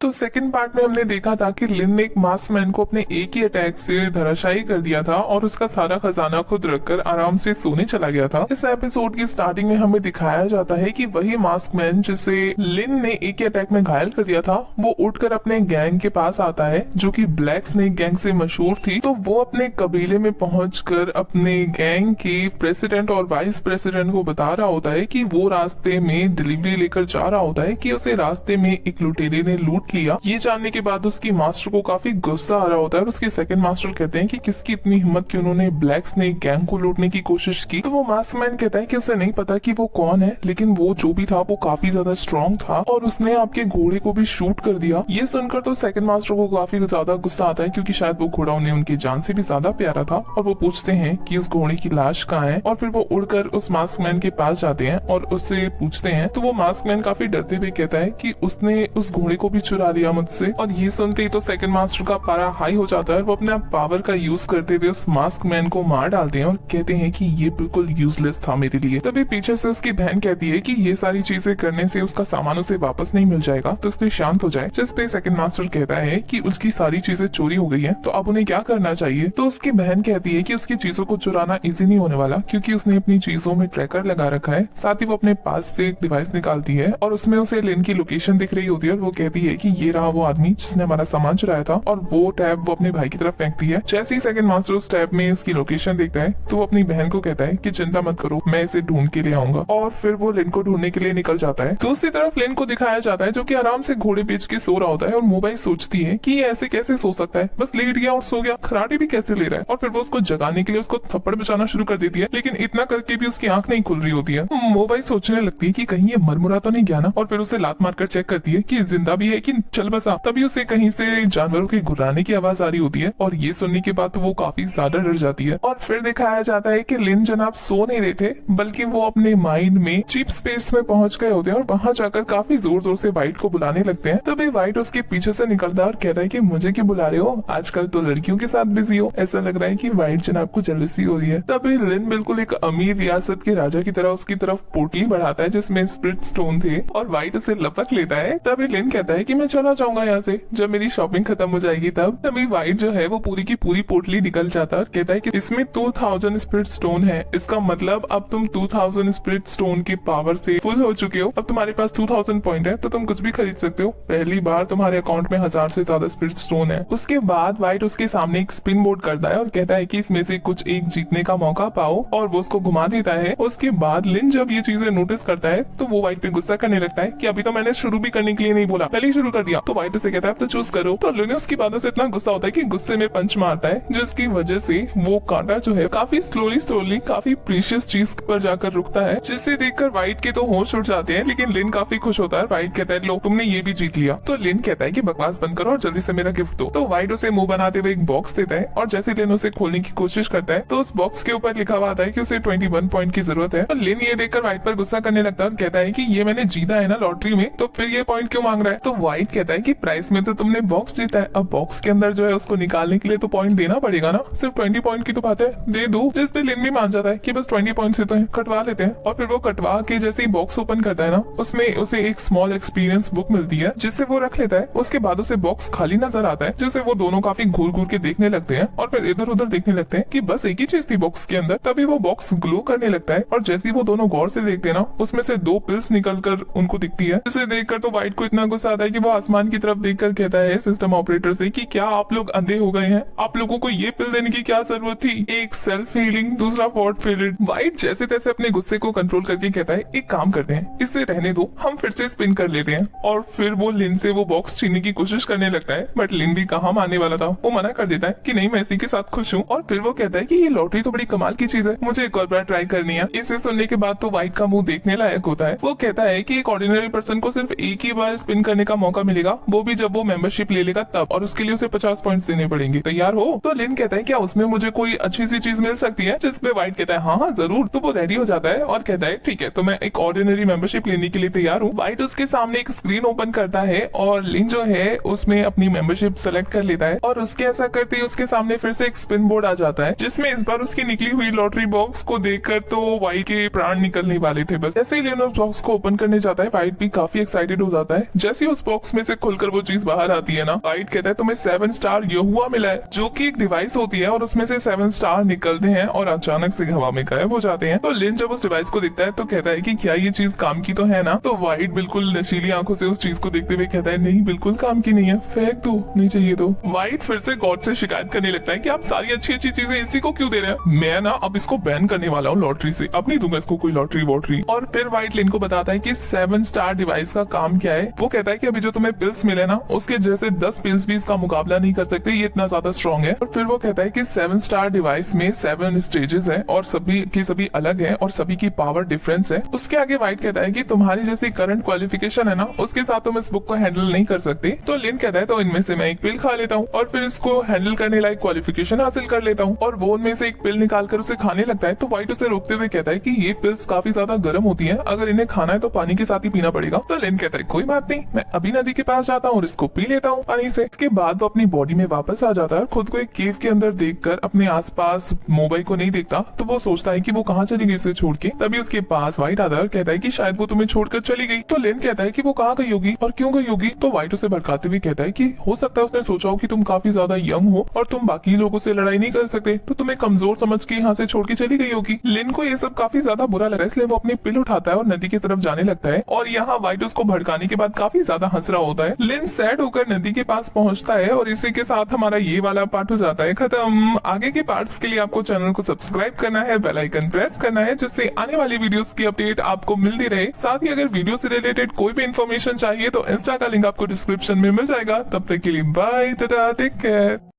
तो second part में हमने देखा था कि लिन ने एक मास्क मैन को अपने एक ही अटैक से धराशायी कर दिया था और उसका सारा खजाना खुद रखकर आराम से सोने चला गया था। इस एपिसोड की स्टार्टिंग में हमें दिखाया जाता है कि वही मास्क मैन जिसे लिन ने एक ही अटैक में घायल कर दिया था वो उठकर अपने गैंग के पास आता है जो कि ब्लैक स्नेक गैंग से मशहूर थी। तो वो अपने कबीले में पहुंचकर अपने गैंग के प्रेसिडेंट और वाइस प्रेसिडेंट को बता रहा होता है कि वो रास्ते में डिलीवरी लेकर जा रहा होता है कि उसे रास्ते में एक लुटेरे ने लूट लिया। ये जानने के बाद उसकी मास्टर को काफी गुस्सा आ रहा होता है और उसके सेकंड मास्टर कहते हैं कि किसकी इतनी हिम्मत कि उन्होंने ब्लैक स्नेक गैंग को लूटने की कोशिश की। तो वो मास्क मैन कहता है कि उसे नहीं पता कि वो कौन है, लेकिन वो जो भी था वो काफी ज्यादा स्ट्रॉन्ग था और उसने आपके घोड़े को भी शूट कर दिया। ये सुनकर तो सेकंड मास्टर को काफी ज्यादा गुस्सा आता है क्योंकि शायद वो घोड़ा उन्हें उनकी जान से भी ज्यादा प्यारा था। और वो पूछते हैं कि उस घोड़े की लाश कहाँ है और फिर वो उड़कर उस मास्क मैन के पास जाते हैं और उससे पूछते हैं। तो वो मास्क मैन काफी डरते हुए कहता है कि उसने उस घोड़े को भी चुरा लिया मुझसे। और ये सुनते ही तो सेकंड मास्टर का पारा हाई हो जाता है। वो अपने पावर का यूज करते हुए उस मास्क मैन को मार डालते हैं और कहते हैं कि ये बिल्कुल यूजलेस था मेरे लिए। तभी पीछे से उसकी बहन कहती है कि ये सारी चीजें करने से उसका सामान उसे वापस नहीं मिल जाएगा तो इसलिए शांत हो जाए। जिस पे सेकंड मास्टर कहता है कि उसकी सारी चीजें चोरी हो गई है तो अब उन्हें क्या करना चाहिए। तो उसकी बहन कहती है कि उसकी चीजों को चुराना इजी नहीं होने वाला क्योंकि उसने अपनी चीजों में ट्रैकर लगा रखा है। साथ ही वो अपने पास से एक डिवाइस निकालती है और उसमें उसे लिन की लोकेशन दिख रही होती है और वो कहती है कि ये रहा वो आदमी जिसने हमारा सामान चुराया था। और वो टैब वो अपने भाई की तरफ फेंकती है। जैसे ही सेकंड मास्टर उस टैब में इसकी लोकेशन देखता है तो वो अपनी बहन को कहता है कि चिंता मत करो, मैं इसे ढूंढ के ले आऊंगा। और फिर वो लिन को ढूंढने के लिए निकल जाता है। दूसरी तरफ लिन को दिखाया जाता है जो कि आराम से घोड़े बेच के सो रहा होता है और मोबाइल सोचती है कि ये ऐसे कैसे सो सकता है, बस लेट गया और सो गया, खराटे भी कैसे ले रहा है। और फिर वो उसको जगाने के लिए उसको थप्पड़ बचाना शुरू कर देती है, लेकिन इतना करके भी उसकी आंख नहीं खुल रही होती है। मोबाइल सोचने लगती है कि कहीं ये मरमुरा तो नहीं गया ना, और फिर उसे लात मारकर चेक करती है कि जिंदा भी है कि चल बसा। तभी उसे कहीं से जानवरों के गुर्राने की आवाज आ रही होती है और ये सुनने के बाद तो वो काफी ज्यादा डर जाती है। और फिर दिखाया जाता है कि लिन जनाब सो नहीं रहे थे बल्कि वो अपने माइंड में चीप स्पेस में पहुंच गए होते हैं और वहां जाकर काफी जोर जोर से वाइट को बुलाने लगते हैं। तभी वाइट उसके पीछे से निकलता है और कहता है कि मुझे क्यों बुला रहे हो, आजकल तो लड़कियों के साथ बिजी हो। ऐसा लग रहा है कि वाइट जनाब को जेलसी हो रही है। तभी लिन बिल्कुल एक अमीर रियासत के राजा की तरह उसकी तरफ पोटली बढ़ाता है जिसमें स्पिरिट स्टोन थे और वाइट उसे लपक लेता है। तभी लिन कहता है कि मैं चला जाऊंगा यहाँ से, जब मेरी शॉपिंग खत्म हो जाएगी तब। तभी वाइट जो है वो पूरी की पूरी पोटली निकल जाता है और कहता है कि इसमें 2000 स्पिरिट स्टोन है, इसका मतलब अब तुम 2000 स्पिरिट स्टोन की पावर से फुल हो चुके हो। अब तुम्हारे पास 2000 पॉइंट है तो तुम कुछ भी खरीद सकते हो। पहली बार तुम्हारे अकाउंट में 1000 से ज्यादा स्पिरिट स्टोन है। उसके बाद वाइट उसके सामने एक स्पिन बोर्ड करता है और कहता है कि इसमें से कुछ एक जीतने का मौका पाओ और वो उसको घुमा देता है। उसके बाद लिन जब ये चीजें नोटिस करता है तो वो वाइट पे गुस्सा करने लगता है कि अभी तो मैंने शुरू भी करने के लिए नहीं बोला, पहले ही शुरू कर दिया। तो वाइट उसे कहता है तो चूज करो। तो लिन उसकी बातों से इतना गुस्सा होता है कि गुस्से में पंच मारता है जिसकी वजह से वो कांटा जो है काफी स्लोली काफी प्रीशियस चीज पर जाकर रुकता है, जिसे देखकर वाइट के तो होश उड़ जाते हैं। लेकिन लिन काफी खुश होता है। वाइट कहता है लो तुमने ये भी जीत लिया। तो लिन कहता है कि बकवास बंद करो और जल्दी से मेरा गिफ्ट दो। तो वाइट उसे मुंह बनाते हुए एक बॉक्स देता है और जैसे लिन उसे खोलने की कोशिश करता है तो उस बॉक्स के ऊपर लिखा हुआ आता है कि उसे 21 पॉइंट की जरूरत है। तो लिन ये देखकर वाइट पर गुस्सा करने लगता है और कहता है कि ये मैंने जीता है ना लॉटरी में, तो फिर ये पॉइंट क्यों मांग रहा है। तो वाइट कहता है कि प्राइस में तो तुमने बॉक्स जीता है, अब बॉक्स के अंदर जो है उसको निकालने के लिए तो पॉइंट देना पड़ेगा ना, सिर्फ 20 पॉइंट की तो बात है, दे दो। जिस पे लिन भी मान जाता है कि बस 20 पॉइंट से तो है, कटवा लेते हैं। और फिर वो कटवा के जैसे ही बॉक्स ओपन करता है ना उसमें उसे एक स्मॉल एक्सपीरियंस बुक मिलती है जिससे वो रख लेता है। उसके बाद उसे बॉक्स खाली नजर आता है जिसे वो दोनों काफी घूर घूर के देखने लगते हैं और फिर इधर उधर देखने लगते हैं कि बस एक ही चीज थी बॉक्स के अंदर। तभी वो बॉक्स ग्लो करने लगता है और जैसे ही वो दोनों गौर से देखते हैं ना उसमें से 2 पिल्स निकलकर उनको दिखती है, जिसे देखकर तो वाइट को इतना गुस्सा आता है कि वो आसमान की तरफ देखकर कहता है सिस्टम ऑपरेटर से कि क्या आप लोग अंधे हो गए हैं, आप लोगों को ये पिल देने की क्या जरूरत थी, एक सेल्फ हीलिंग दूसरा फॉर्ट फील्ड। वाइट जैसे तैसे अपने गुस्से को कंट्रोल करके कहता है एक काम करते हैं, इससे रहने दो, हम फिर से स्पिन कर लेते हैं। और फिर वो लिन से वो बॉक्स छीनने की कोशिश करने लगता है बट लिन भी कहाँ मानने वाला था, वो मना कर देता है कि नहीं मैं इसी के साथ खुश हूँ। और फिर वो कहता है कि ये लॉटरी तो बड़ी कमाल की चीज है, मुझे एक और बार ट्राई करनी है। इसे सुनने के बाद तो वाइट का मुंह देखने लायक होता है। वो कहता है कि एक ऑर्डिनरी पर्सन को सिर्फ एक ही बार स्पिन करने का मौका मिलेगा, वो भी जब वो मेंबरशिप ले लेगा तब, और उसके लिए उसे 50 पॉइंट्स देने पड़ेंगे, तैयार हो। तो लिन कहता है क्या उसमें मुझे कोई अच्छी सी चीज मिल सकती है, जिसपे वाइट कहता है हाँ जरूर। तो वो रेडी हो जाता है और कहता है ठीक है तो मैं एक ऑर्डिनरी मेंबरशिप लेने के लिए तैयार हूँ। वाइट उसके सामने एक स्क्रीन ओपन करता है और लिन जो है उसमें अपनी मेंबरशिप सेलेक्ट कर लेता है और उसके ऐसा करते ही उसके सामने फिर से एक स्पिन बोर्ड आ जाता है जिसमें इस बार उसकी निकली हुई लॉटरी बॉक्स को देखकर तो वाइट के प्राण निकलने वाले थे। बस जैसे ही लिन उस बॉक्स को ओपन करने जाता है वाइट भी काफी एक्साइटेड हो जाता है। जैसे ही उस बॉक्स उसमें से खुलकर वो चीज बाहर आती है ना। वाइट कहता है तुम्हें 7 स्टार युहुआ मिला है, जो कि एक डिवाइस होती है और उसमें से 7 स्टार निकलते हैं और अचानक से हवा में गायब हो जाते हैं। तो लिन जब उस डिवाइस को देखता है तो कहता है कि क्या ये चीज काम की तो है ना। तो वाइट बिल्कुल नशीली आंखों से उस चीज को देखते हुए कहता है नहीं बिल्कुल काम की नहीं है, फेंक दो, नहीं चाहिए। तो वाइट फिर से गॉड से शिकायत करने लगता है कि आप सारी अच्छी अच्छी चीजें इसी को क्यों दे रहे हैं, मैं ना अब इसको बैन करने वाला हूँ लॉटरी से, अब नहीं दूंगा इसको कोई लॉटरी वॉटरी। और फिर वाइट लिन को बताता है कि 7 स्टार डिवाइस का काम क्या है। वो कहता है कि अभी जो तुम्हें पिल्स मिले ना उसके जैसे 10 पिल्स भी इसका मुकाबला नहीं कर सकते, ये इतना ज्यादा स्ट्रॉन्ग है। और फिर वो कहता है कि 7 स्टार डिवाइस में 7 स्टेजेस है और सभी की सभी अलग है और सभी की पावर डिफरेंस है। उसके आगे वाइट कहता है कि तुम्हारी जैसी करंट क्वालिफिकेशन है ना उसके साथ तुम इस बुक को हैंडल नहीं कर सकते। तो लिन कहता है तो इनमें से मैं एक पिल खा लेता हूँ और फिर इसको हैंडल करने लायक क्वालिफिकेशन हासिल कर लेता हूँ। और वो उनमें से एक पिल निकाल कर उसे खाने लगता है। तो वाइट उसे रोकते हुए कहता है कि ये पिल्स काफी ज्यादा गर्म होती है, अगर इन्हें खाना है तो पानी के साथ ही पीना पड़ेगा। तो लिन कहता है कोई बात नहीं, मैं अभी नदी के पास जाता हूँ और इसको पी लेता हूँ पानी से। इसके बाद वो अपनी बॉडी में वापस आ जाता है और खुद को एक केव के अंदर देखकर अपने आसपास मोबाइल को नहीं देखता। तो वो सोचता है कि वो कहाँ चली गई उसे छोड़ के। तभी उसके पास वाइट आता है और कहता है कि शायद वो तुम्हें छोड़कर चली गई। तो लिन कहता है कि वो कहाँ गई होगी और क्यों गई होगी। तो वाइट उसे भड़काते हुए कहता है कि हो सकता है उसने सोचा हो कि तुम काफी ज्यादा यंग हो और तुम बाकी लोगों से लड़ाई नहीं कर सकते, तो तुम्हें कमजोर समझ के यहाँ से छोड़ के चली गई होगी। लिन को ये सब काफी ज्यादा बुरा लगा, इसलिए वो अपनी पिल उठाता है और नदी की तरफ जाने लगता है। और यहाँ वाइट उसको भड़काने के बाद काफी ज्यादा हंस रहा होता है। लिन सैड होकर नदी के पास पहुंचता है और इसी के साथ हमारा ये वाला पार्ट हो जाता है खत्म। आगे के पार्ट्स के लिए आपको चैनल को सब्सक्राइब करना है, बेल आइकन प्रेस करना है, जिससे आने वाली वीडियोस की अपडेट आपको मिलती रहे। साथ ही अगर वीडियो से रिलेटेड कोई भी इन्फॉर्मेशन चाहिए तो इंस्टा का लिंक आपको डिस्क्रिप्शन में मिल जाएगा। तब तक के लिए बाय, टाटा, टेक केयर।